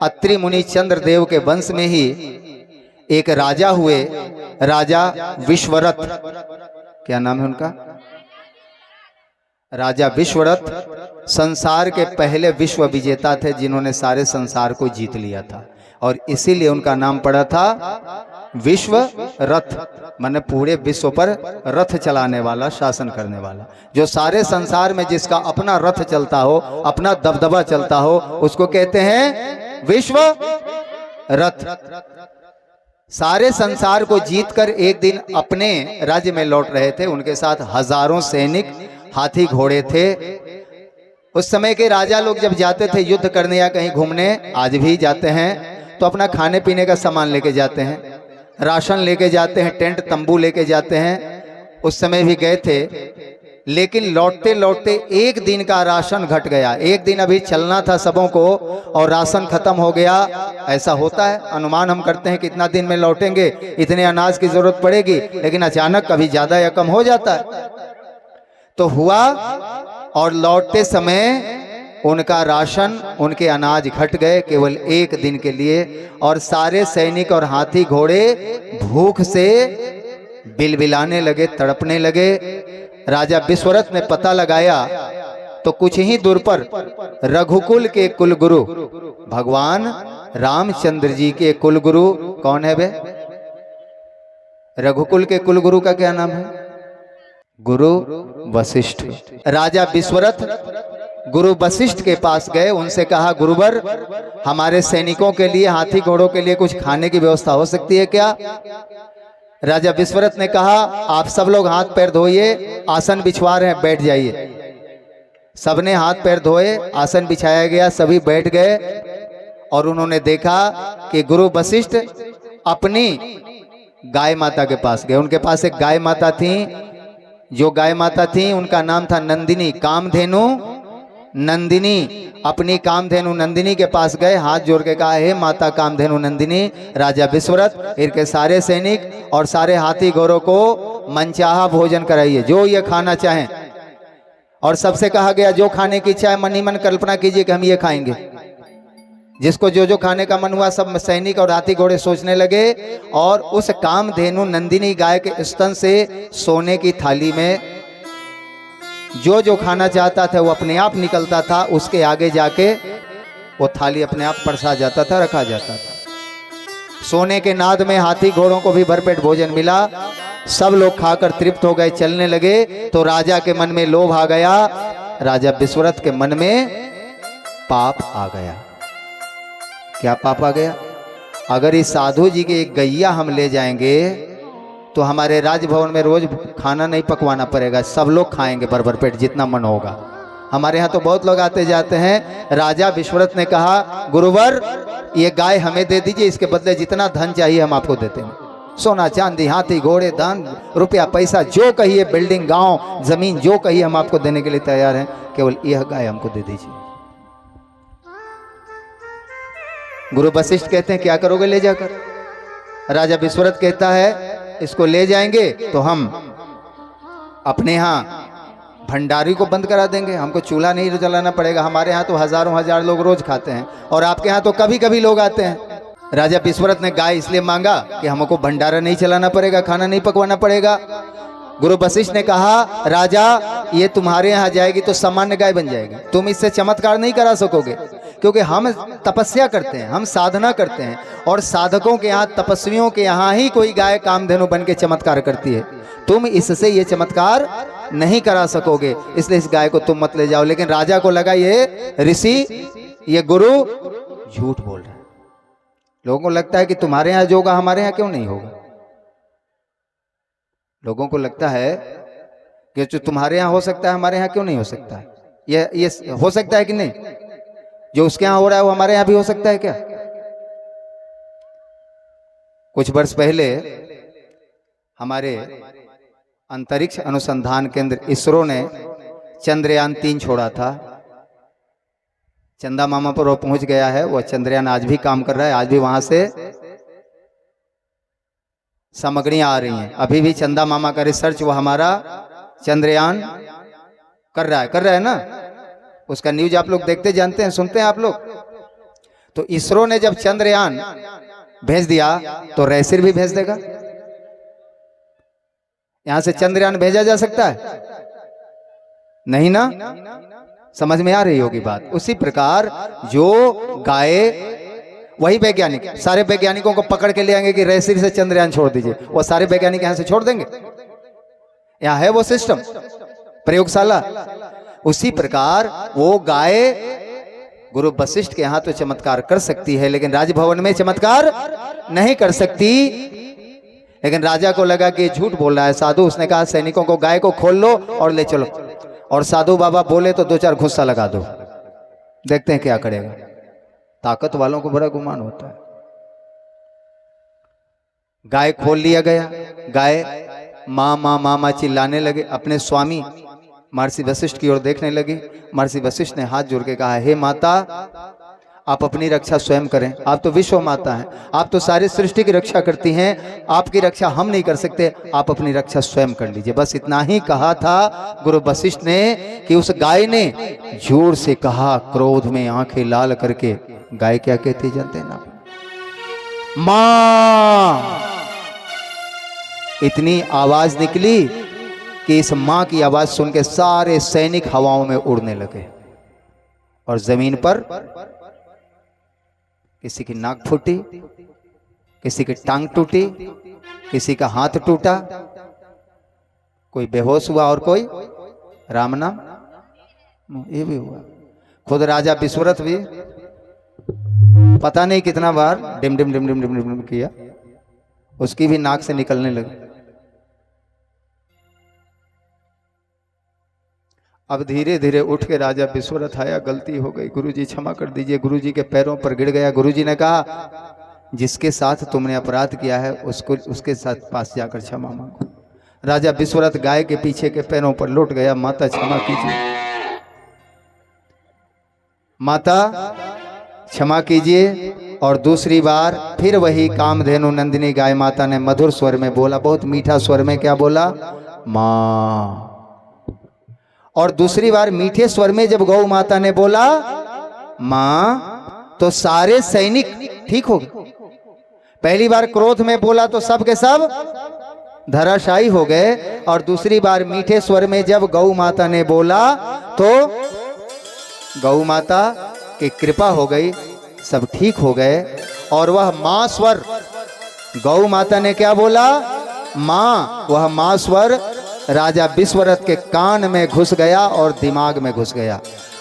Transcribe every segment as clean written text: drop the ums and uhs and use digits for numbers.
अत्रि मुनि चंद्रदेव के वंश में ही एक राजा हुए, राजा विश्वरथ। क्या नाम है उनका? राजा विश्वरथ संसार के पहले विश्व विजेता थे, जिन्होंने सारे संसार को जीत लिया था, और इसीलिए उनका नाम पड़ा था विश्व रथ, माने पूरे विश्व पर रथ चलाने वाला, शासन करने वाला। जो सारे संसार में जिसका अपना रथ चलता हो, अपना दबदबा चलता हो, उसको कहते हैं विश्व रथ। सारे संसार को जीतकर एक दिन अपने राज्य में लौट रहे थे, उनके साथ हजारों सैनिक, हाथी घोड़े थे। उस समय के राजा लोग जब जाते थे युद्ध करने या कहीं घूमने, आज भी जाते हैं, तो अपना खाने पीने का सामान लेके जाते हैं, राशन लेके जाते हैं, टेंट तंबू लेके जाते हैं। उस समय भी गए थे, लेकिन लौटते लौटते एक दिन का राशन घट गया। एक दिन अभी चलना था सबों को और राशन खत्म हो गया। ऐसा होता है, अनुमान हम करते हैं कितना दिन में लौटेंगे, इतने अनाज की जरूरत पड़ेगी, लेकिन अचानक कभी ज्यादा या कम हो जाता है। तो हुआ, और लौटते समय उनका राशन, उनके अनाज घट गए केवल एक दिन के लिए, और सारे सैनिक और हाथी घोड़े भूख से बिलबिलाने लगे, तड़पने लगे। राजा विश्वरथ ने पता लगाया तो कुछ ही दूर पर रघुकुल के कुलगुरु भगवान रामचंद्र जी के कुलगुरु, कौन है वे? रघुकुल के कुलगुरु का क्या नाम है? गुरु वशिष्ठ। राजा विश्वरथ गुरु वशिष्ठ के पास गए, उनसे कहा, गुरुवर, हमारे सैनिकों के लिए, हाथी घोड़ों के लिए कुछ खाने की व्यवस्था हो सकती है क्या? राजा विश्वरथ ने कहा, आप सब लोग हाथ पैर धोइए, आसन बिछवा रहे हैं, बैठ जाइए। सबने हाथ पैर धोए, आसन बिछाया गया, सभी बैठ गए, और उन्होंने देखा कि गुरु वशिष्ठ अपनी गाय माता के पास गए। उनके पास एक गाय माता थी, जो गाय माता थी उनका नाम था नंदिनी, कामधेनु नंदिनी। अपनी कामधेनु नंदिनी के पास गए, हाथ जोड़ के कहा, हे माता कामधेनु नंदिनी, राजा विश्वरथ इनके सारे सैनिक और सारे हाथी घोड़ों को मनचाहा भोजन कराइए, जो ये खाना चाहें। और सबसे कहा गया, जो खाने की इच्छा है मन ही मन कल्पना कीजिए कि हम ये खाएंगे। जिसको जो जो खाने का मन हुआ, सब सैनिक और हाथी घोड़े सोचने लगे, और उस कामधेनु नंदिनी गाय के स्तन से सोने की थाली में जो जो खाना चाहता था वो अपने आप निकलता था, उसके आगे जाके वो थाली अपने आप परसा जाता था, रखा जाता था। सोने के नाद में हाथी घोड़ों को भी भरपेट भोजन मिला। सब लोग खाकर तृप्त हो गए, चलने लगे। तो राजा के मन में लोभ आ गया, राजा विश्वरथ के मन में पाप आ गया। क्या पाप आ गया? अगर इस साधु जी की एक गैया हम ले जाएंगे तो हमारे राजभवन में रोज खाना नहीं पकवाना पड़ेगा, सब लोग खाएंगे भर पेट, जितना मन होगा। हमारे यहाँ तो बहुत लोग आते जाते हैं। राजा विश्वरथ ने कहा, गुरुवर, ये गाय हमें दे दीजिए, इसके बदले जितना धन चाहिए हम आपको देते हैं। सोना चांदी, हाथी घोड़े, धन रुपया पैसा, जो कहिए, बिल्डिंग, गांव, जमीन, जो कहिए हम आपको देने के लिए तैयार हैं, केवल यह गाय हमको दे दीजिए। गुरु वशिष्ठ कहते हैं, क्या करोगे ले जाकर? राजा विश्वरथ कहता है, इसको ले जाएंगे तो हम अपने यहाँ भंडारी को बंद करा देंगे, हमको चूल्हा नहीं जलाना पड़ेगा। हमारे यहाँ तो हजारों हजार लोग रोज खाते हैं, और आपके यहाँ तो कभी कभी लोग आते हैं। राजा विश्वरथ ने गाय इसलिए मांगा कि हमको भंडारा नहीं चलाना पड़ेगा, खाना नहीं पकवाना पड़ेगा। गुरु वशिष्ठ ने कहा, राजा, ये तुम्हारे यहाँ जाएगी तो सामान्य गाय बन जाएगी, तुम इससे चमत्कार नहीं करा सकोगे, क्योंकि हम तपस्या करते हैं, हम साधना करते हैं, और साधकों के यहाँ, तपस्वियों के यहाँ ही कोई गाय कामधेनु बन के चमत्कार करती है। तुम इससे ये चमत्कार नहीं करा सकोगे, इसलिए इस गाय को तुम मत ले जाओ। लेकिन राजा को लगा ये ऋषि, ये गुरु झूठ बोल रहा है। लोगों को लगता है कि तुम्हारे यहाँ जो होगा हमारे यहाँ क्यों नहीं होगा। लोगों को लगता है कि जो तुम्हारे यहाँ हो सकता है हमारे यहाँ क्यों नहीं हो सकता है। ये हो सकता है कि नहीं? जो उसके यहाँ हो रहा है वो हमारे यहाँ भी हो सकता है क्या? कुछ वर्ष पहले हमारे अंतरिक्ष अनुसंधान केंद्र इसरो ने चंद्रयान 3 छोड़ा था। चंदा मामा पर वो पहुंच गया है। वो चंद्रयान आज भी काम कर रहा है, आज भी वहां से सामग्रियां आ रही हैं। अभी भी चंदा मामा का रिसर्च वो हमारा चंद्रयान कर रहा है ना। उसका न्यूज आप लोग देखते जानते हैं, सुनते हैं आप लोग। तो इसरो ने जब चंद्रयान भेज दिया तो रैसिर भी भेज देगा। यहां से चंद्रयान भेजा जा सकता है? नहीं ना? समझ में आ रही होगी बात। उसी प्रकार जो गाय, वही वैज्ञानिक, सारे वैज्ञानिकों को पकड़ के ले आएंगे कि रैसिर से चंद्रयान छोड़ दीजिए, वो सारे वैज्ञानिक यहां से छोड़ देंगे? यहां है वो सिस्टम, प्रयोगशाला। उसी प्रकार वो गाय गुरु वशिष्ठ के यहाँ तो चमत्कार कर सकती है, लेकिन राजभवन में चमत्कार नहीं कर सकती। लेकिन राजा को लगा कि झूठ बोल रहा है साधु। उसने कहा सैनिकों को गाय को खोल लो और ले चलो, और साधु बाबा बोले तो 2-4 घुस्सा लगा दो, देखते हैं क्या करेगा। ताकत वालों को बड़ा गुमान होता है। गाय खोल लिया गया। गाय माँ माँ माँ माँ चिल्लाने लगे। अपने स्वामी महर्षि वशिष्ठ की ओर देखने लगी। महर्षि वशिष्ठ ने हाथ जोड़ के कहा, हे माता, आप अपनी रक्षा स्वयं करें। आप तो विश्व माता हैं, आप तो सारी सृष्टि की रक्षा करती हैं, आपकी रक्षा हम नहीं कर सकते, आप अपनी रक्षा स्वयं कर लीजिए। बस इतना ही कहा था गुरु वशिष्ठ ने कि उस गाय ने जोर से कहा, क्रोध में आंखें लाल करके। गाय क्या कहती जानते हैं ना? मां। इतनी आवाज निकली कि इस मां की आवाज सुन के सारे सैनिक हवाओं में उड़ने लगे और जमीन पर किसी की नाक फूटी, किसी की टांग टूटी, किसी का हाथ टूटा, कोई बेहोश हुआ और कोई राम नाम, ये भी हुआ। खुद राजा विश्वरथ भी पता नहीं कितना बार dim dim dim dim dim dim किया, उसकी भी नाक से निकलने लगी। अब धीरे धीरे उठ के राजा विश्वरथ आया। गलती हो गई, गुरुजी क्षमा कर दीजिए। गुरुजी के पैरों पर गिर गया। गुरुजी ने कहा, जिसके साथ तुमने अपराध किया है उसके साथ पास जाकर क्षमा मांगो। राजा विश्वरथ गाय के पीछे के पैरों पर लौट गया। माता क्षमा कीजिए, माता क्षमा कीजिए। और दूसरी बार फिर वही कामधेनु नंदिनी गाय माता ने मधुर स्वर में बोला, बहुत मीठा स्वर में क्या बोला? मां। और दूसरी बार मीठे स्वर में जब गौ माता ने बोला मां, तो सारे सैनिक ठीक हो गए। पहली बार क्रोध में बोला तो सब के सब धराशायी हो गए, और दूसरी बार मीठे स्वर में जब गौ माता ने बोला तो गौ माता की कृपा हो गई, सब ठीक हो गए। और वह मां स्वर, गौ माता ने क्या बोला? मां। वह मां स्वर राजा विश्वरथ के कान में घुस गया और दिमाग में घुस गया,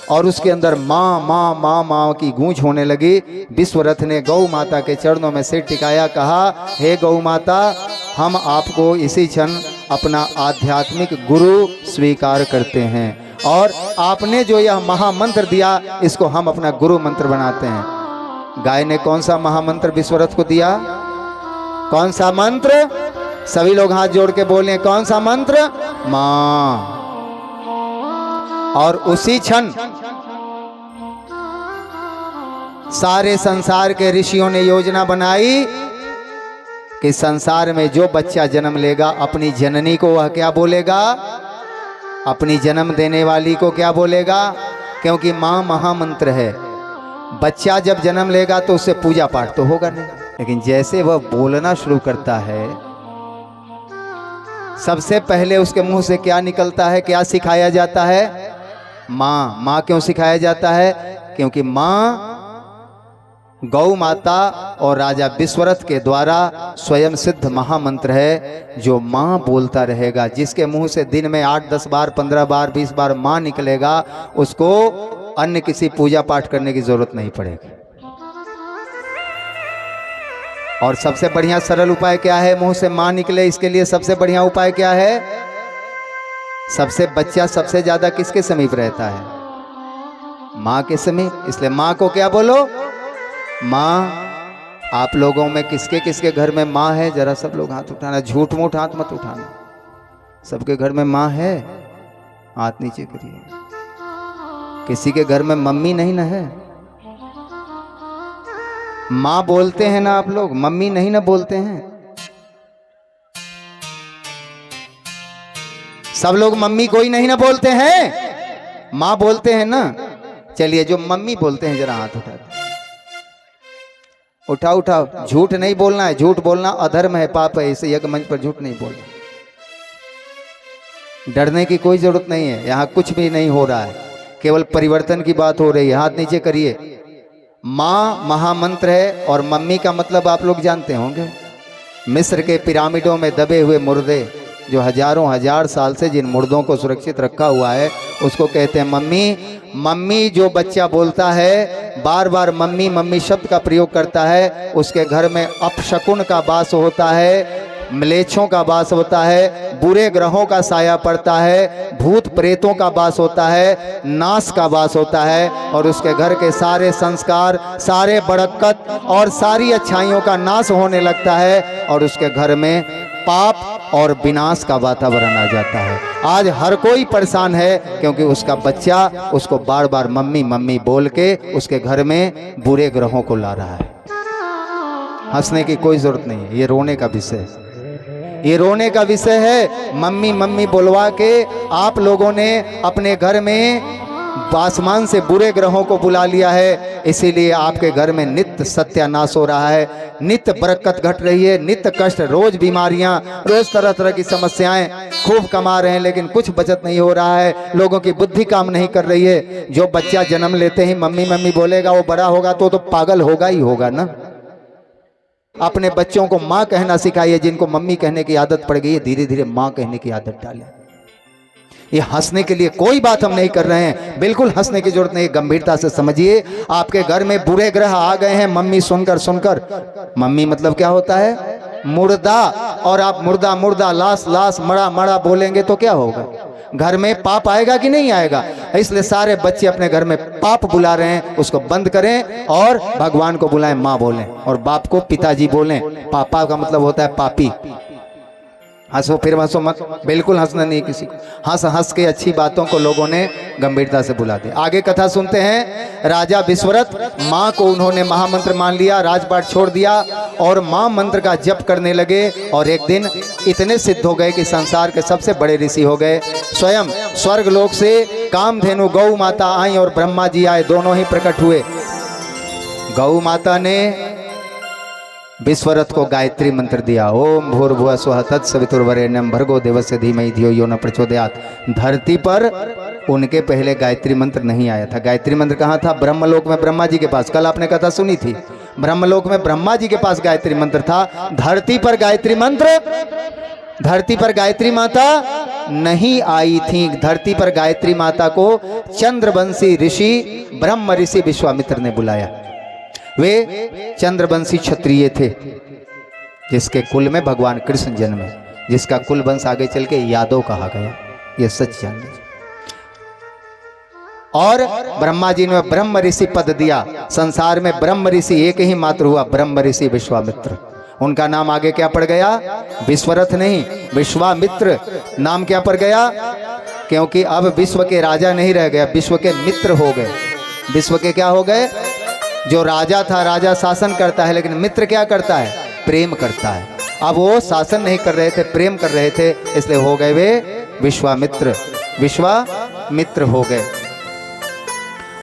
और उसके अंदर मां मां मां मां की गूंज होने लगी। विश्वरथ ने गौ माता के चरणों में सिर टिकाया, कहा, हे गौ माता, हम आपको इसी क्षण अपना आध्यात्मिक गुरु स्वीकार करते हैं, और आपने जो यह महामंत्र दिया इसको हम अपना गुरु मंत्र बनाते हैं। गाय ने कौन सा महामंत्र विश्वरथ को दिया? कौन सा मंत्र? सभी लोग हाथ जोड़ के बोले, कौन सा मंत्र? मां। और उसी क्षण सारे संसार के ऋषियों ने योजना बनाई कि संसार में जो बच्चा जन्म लेगा, अपनी जननी को वह क्या बोलेगा? अपनी जन्म देने वाली को क्या बोलेगा? क्योंकि मां महामंत्र है। बच्चा जब जन्म लेगा तो उससे पूजा पाठ तो होगा नहीं, लेकिन जैसे वह बोलना शुरू करता है, सबसे पहले उसके मुंह से क्या निकलता है? क्या सिखाया जाता है? मां। मां क्यों सिखाया जाता है? क्योंकि मां गौ माता और राजा विश्वरथ के द्वारा स्वयं सिद्ध महामंत्र है, जो मां बोलता रहेगा। जिसके मुंह से दिन में 8-10 बार, 15 बार, 20 बार मां निकलेगा, उसको अन्य किसी पूजा पाठ करने की जरूरत नहीं पड़ेगी। और सबसे बढ़िया सरल उपाय क्या है? मुंह से मां निकले, इसके लिए सबसे बढ़िया उपाय क्या है? सबसे बच्चा सबसे ज्यादा किसके समीप रहता है? मां के समीप। इसलिए मां को क्या बोलो? मां। आप लोगों में किसके किसके घर में मां है? जरा सब लोग हाथ उठाना, झूठ मूठ हाथ मत उठाना। सबके घर में मां है? हाथ नीचे करिए। किसी के घर में मम्मी नहीं ना है? मां बोलते हैं ना आप लोग, मम्मी नहीं ना बोलते हैं? सब लोग मम्मी कोई नहीं ना बोलते हैं, मां बोलते हैं ना। चलिए, जो मम्मी बोलते हैं जरा हाथ उठाते। उठाओ उठाओ, झूठ नहीं बोलना है, झूठ बोलना अधर्म है, पाप है, इसे यज्ञ मंच पर झूठ नहीं बोलना। डरने की कोई जरूरत नहीं है, यहाँ कुछ भी नहीं हो रहा है, केवल परिवर्तन की बात हो रही है। हाथ नीचे करिए। माँ महामंत्र है और मम्मी का मतलब आप लोग जानते होंगे। मिस्र के पिरामिडों में दबे हुए मुर्दे, जो हजारों हजार साल से जिन मुर्दों को सुरक्षित रखा हुआ है, उसको कहते हैं मम्मी। मम्मी जो बच्चा बोलता है, बार बार मम्मी मम्मी शब्द का प्रयोग करता है, उसके घर में अपशकुन का वास होता है, म्लेच्छों का वास होता है, बुरे ग्रहों का साया पड़ता है, भूत प्रेतों का वास होता है, नाश का वास होता है, और उसके घर के सारे संस्कार, सारे बरकत और सारी अच्छाइयों का नाश होने लगता है, और उसके घर में पाप और विनाश का वातावरण आ जाता है। आज हर कोई परेशान है क्योंकि उसका बच्चा उसको बार बार मम्मी मम्मी बोल के उसके घर में बुरे ग्रहों को ला रहा है। हंसने की कोई जरूरत नहीं है, ये रोने का विषय है, ये रोने का विषय है। मम्मी मम्मी बोलवा के आप लोगों ने अपने घर में आसमान से बुरे ग्रहों को बुला लिया है, इसीलिए आपके घर में नित्य सत्यानाश हो रहा है, नित्य बरकत घट रही है, नित्य कष्ट, रोज बीमारियां, रोज तरह तरह की समस्याएं। खूब कमा रहे हैं लेकिन कुछ बचत नहीं हो रहा है, लोगों की बुद्धि काम नहीं कर रही है। जो बच्चा जन्म लेते ही मम्मी मम्मी बोलेगा, वो बड़ा होगा तो पागल होगा ही होगा ना। अपने बच्चों को माँ कहना सिखाइए, जिनको मम्मी कहने की आदत पड़ गई है, धीरे धीरे माँ कहने की आदत डालें। ये हंसने के लिए कोई बात हम नहीं कर रहे हैं, बिल्कुल हंसने की जरूरत नहीं, गंभीरता से समझिए। आपके घर में बुरे ग्रह आ गए हैं मम्मी सुनकर सुनकर। मम्मी मतलब क्या होता है? मुर्दा। और आप मुर्दा मुर्दा, लाश लाश, मड़ा मड़ा बोलेंगे तो क्या होगा? घर में पाप आएगा कि नहीं आएगा? इसलिए सारे बच्चे अपने घर में पाप बुला रहे हैं, उसको बंद करें और भगवान को बुलाएं, माँ बोलें, और बाप को पिताजी बोलें। पापा का मतलब होता है पापी। हंसो फिर हंसो मत, बिल्कुल हंसना नहीं किसी को। हंस हंस के अच्छी बातों को लोगों ने गंभीरता से बुला दिया। आगे कथा सुनते हैं। राजा विश्वरथ, माँ को उन्होंने महामंत्र मान लिया, राजपाट छोड़ दिया और माँ मंत्र का जप करने लगे। और एक दिन इतने सिद्ध हो गए कि संसार के सबसे बड़े ऋषि हो गए। स्वयं स्वर्ग लोक से कामधेनु गौ माता आई और ब्रह्मा जी आए, दोनों ही प्रकट हुए। गौ माता ने विश्वरथ को गायत्री मंत्र दिया, ओम भूर्भुवः स्वः तत्सवितुर्वरेण्यं भर्गो देवस्य धीमहि धियो यो न प्रचोदयात्। धरती पर उनके पहले गायत्री मंत्र नहीं आया था। गायत्री मंत्र कहाँ था? ब्रह्मलोक में ब्रह्मा जी के पास। कल आपने कथा सुनी थी, ब्रह्मलोक में ब्रह्मा जी के पास गायत्री मंत्र था। धरती पर गायत्री मंत्र, धरती पर गायत्री माता नहीं आई थी। धरती पर गायत्री माता को चंद्रवंशी ऋषि ब्रह्म ऋषि विश्वामित्र ने बुलाया। वे चंद्रवंशी क्षत्रिय थे, जिसके कुल में भगवान कृष्ण जन्मे, जिसका कुल वंश आगे चल के यादव कहा गया। ये सच जान लीजिए। और ब्रह्मा जी ने ब्रह्म ऋषि पद दिया। संसार में ब्रह्म ऋषि एक ही मात्र हुआ, ब्रह्म ऋषि विश्वामित्र। उनका नाम आगे क्या पड़ गया? विश्वरथ नहीं, विश्वामित्र नाम क्या पड़ गया? क्योंकि अब विश्व के राजा नहीं रह गया, विश्व के मित्र हो गए। विश्व के क्या हो गए? जो राजा था, राजा शासन करता है, लेकिन मित्र क्या करता है? प्रेम करता है। अब वो शासन नहीं कर रहे थे, प्रेम कर रहे थे, इसलिए हो गए वे विश्वामित्र, विश्वामित्र हो गए।